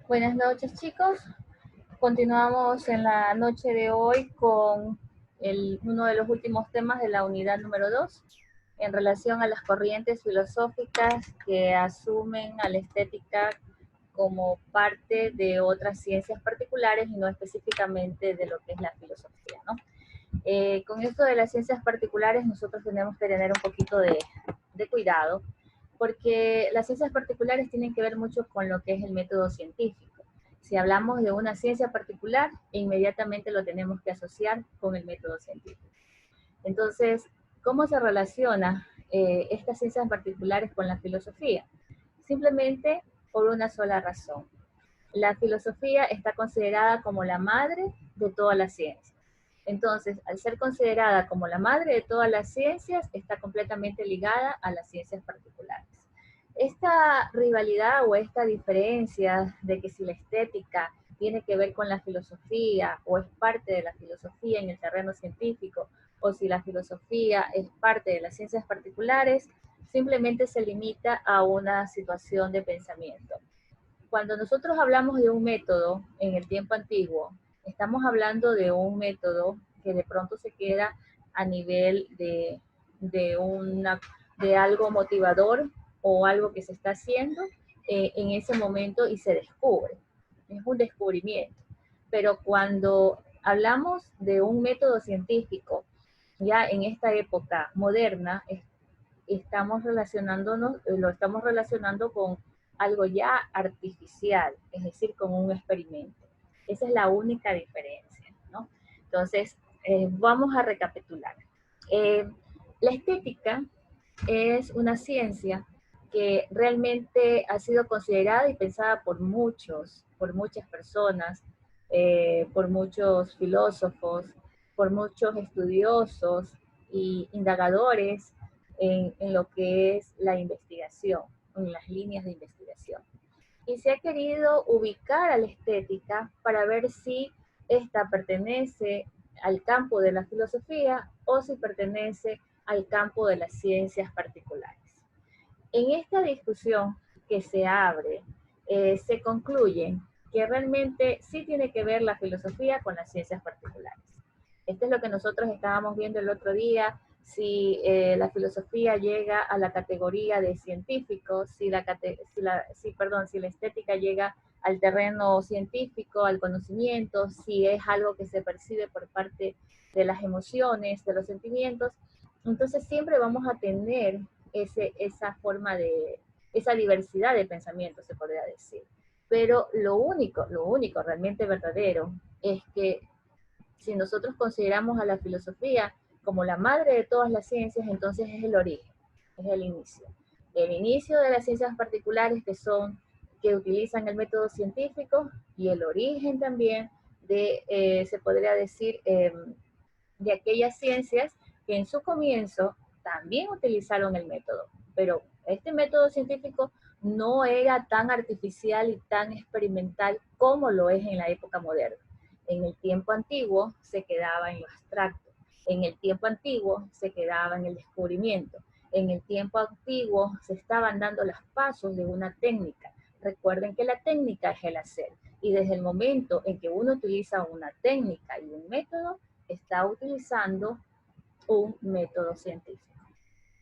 Buenas noches, chicos. Continuamos en la noche de hoy con uno de los últimos temas de la unidad número 2 en relación a las corrientes filosóficas que asumen a la estética como parte de otras ciencias particulares y no específicamente de lo que es la filosofía, ¿no? Con esto de las ciencias particulares nosotros tenemos que tener un poquito de cuidado porque las ciencias particulares tienen que ver mucho con lo que es el método científico. Si hablamos de una ciencia particular, inmediatamente lo tenemos que asociar con el método científico. Entonces, ¿cómo se relaciona estas ciencias particulares con la filosofía? Simplemente por una sola razón. La filosofía está considerada como la madre de todas las ciencias. Entonces, al ser considerada como la madre de todas las ciencias, está completamente ligada a las ciencias particulares. Esta rivalidad o esta diferencia de que si la estética tiene que ver con la filosofía o es parte de la filosofía en el terreno científico o si la filosofía es parte de las ciencias particulares, simplemente se limita a una situación de pensamiento. Cuando nosotros hablamos de un método en el tiempo antiguo, estamos hablando de un método que de pronto se queda a nivel de, una, de algo motivador o algo que se está haciendo en ese momento y se descubre. Es un descubrimiento. Pero cuando hablamos de un método científico, ya en esta época moderna, estamos relacionándonos, lo estamos relacionando con algo ya artificial, es decir, con un experimento. Esa es la única diferencia, ¿no? Entonces, vamos a recapitular. Eh, la estética es una ciencia que realmente ha sido considerada y pensada por muchas personas, por muchos filósofos, por muchos estudiosos y indagadores en lo que es la investigación, en las líneas de investigación. Y se ha querido ubicar a la estética para ver si esta pertenece al campo de la filosofía o si pertenece al campo de las ciencias particulares. En esta discusión que se abre, se concluye que realmente sí tiene que ver la filosofía con las ciencias particulares. Esto es lo que nosotros estábamos viendo el otro día, si la filosofía llega a la categoría de científico, si la estética llega al terreno científico, al conocimiento, si es algo que se percibe por parte de las emociones, de los sentimientos. Entonces siempre vamos a tener esa forma de, esa diversidad de pensamiento, se podría decir. Pero lo único realmente verdadero es que si nosotros consideramos a la filosofía como la madre de todas las ciencias, entonces es el origen, es el inicio. El inicio de las ciencias particulares que utilizan el método científico y el origen también se podría decir, de aquellas ciencias que en su comienzo también utilizaron el método, pero este método científico no era tan artificial y tan experimental como lo es en la época moderna. En el tiempo antiguo se quedaba en lo abstracto, en el tiempo antiguo se quedaba en el descubrimiento, en el tiempo antiguo se estaban dando los pasos de una técnica. Recuerden que la técnica es el hacer, y desde el momento en que uno utiliza una técnica y un método, está utilizando un método científico.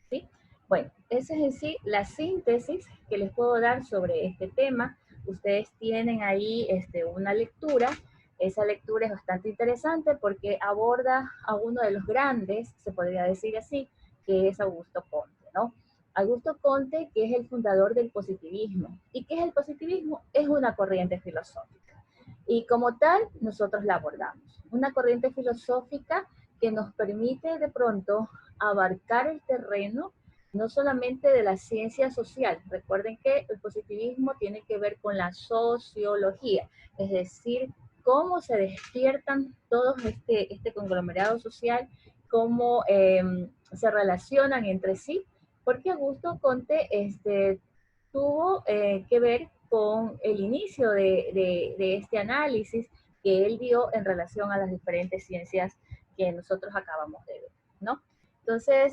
¿Sí? Bueno, esa es en sí la síntesis que les puedo dar sobre este tema. Ustedes tienen ahí una lectura. Esa lectura es bastante interesante porque aborda a uno de los grandes, se podría decir así, que es Augusto Comte, ¿no? Augusto Comte, que es el fundador del positivismo. ¿Y qué es el positivismo? Es una corriente filosófica. Y como tal, nosotros la abordamos. Una corriente filosófica que nos permite de pronto abarcar el terreno no solamente de la ciencia social. Recuerden que el positivismo tiene que ver con la sociología, es decir, cómo se despiertan todos este conglomerado social, cómo se relacionan entre sí, porque Augusto Comte tuvo que ver con el inicio de este análisis que él dio en relación a las diferentes ciencias que nosotros acabamos de ver, ¿no? Entonces,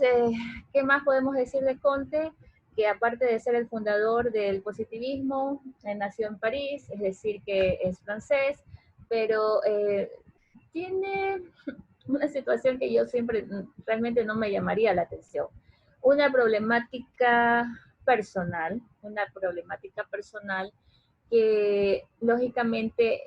¿qué más podemos decir de Comte? que aparte de ser el fundador del positivismo, nació en París, es decir, que es francés, pero tiene una situación que yo siempre realmente no me llamaría la atención. Una problemática personal que lógicamente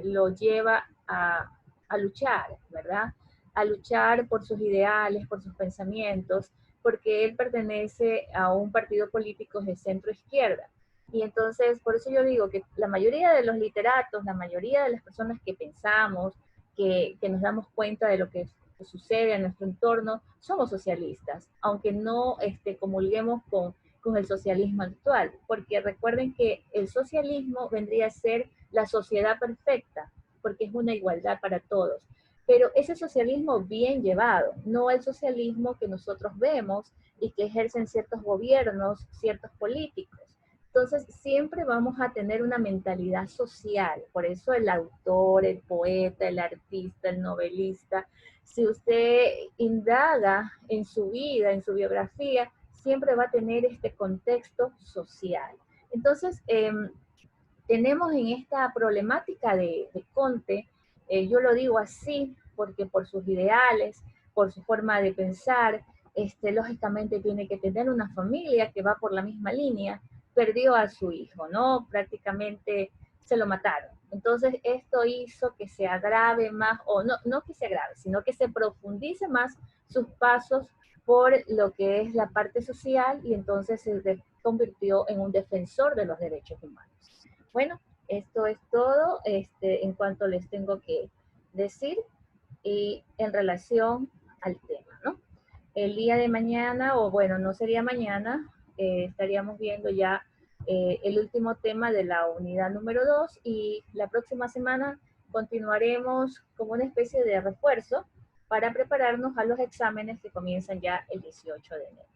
lo lleva a luchar, ¿verdad? A luchar por sus ideales, por sus pensamientos, porque él pertenece a un partido político de centro izquierda. Y entonces, por eso yo digo que la mayoría de los literatos, la mayoría de las personas que pensamos, que nos damos cuenta de lo que sucede en nuestro entorno, somos socialistas, aunque no comulguemos con el socialismo actual, porque recuerden que el socialismo vendría a ser la sociedad perfecta, porque es una igualdad para todos. Pero ese socialismo bien llevado, no el socialismo que nosotros vemos y que ejercen ciertos gobiernos, ciertos políticos. Entonces, siempre vamos a tener una mentalidad social. Por eso el autor, el poeta, el artista, el novelista, si usted indaga en su vida, en su biografía, siempre va a tener este contexto social. Entonces, tenemos en esta problemática de Comte, yo lo digo así, porque por sus ideales, por su forma de pensar, lógicamente tiene que tener una familia que va por la misma línea, perdió a su hijo, ¿no? Prácticamente se lo mataron. Entonces esto hizo que se agrave más, o no, no que se agrave, sino que se profundice más sus pasos por lo que es la parte social y entonces se convirtió en un defensor de los derechos humanos. Bueno, esto es todo en cuanto les tengo que decir y en relación al tema, ¿no? El día de mañana, o bueno, no sería mañana, estaríamos viendo ya el último tema de la unidad número 2 y la próxima semana continuaremos como una especie de refuerzo para prepararnos a los exámenes que comienzan ya el 18 de enero.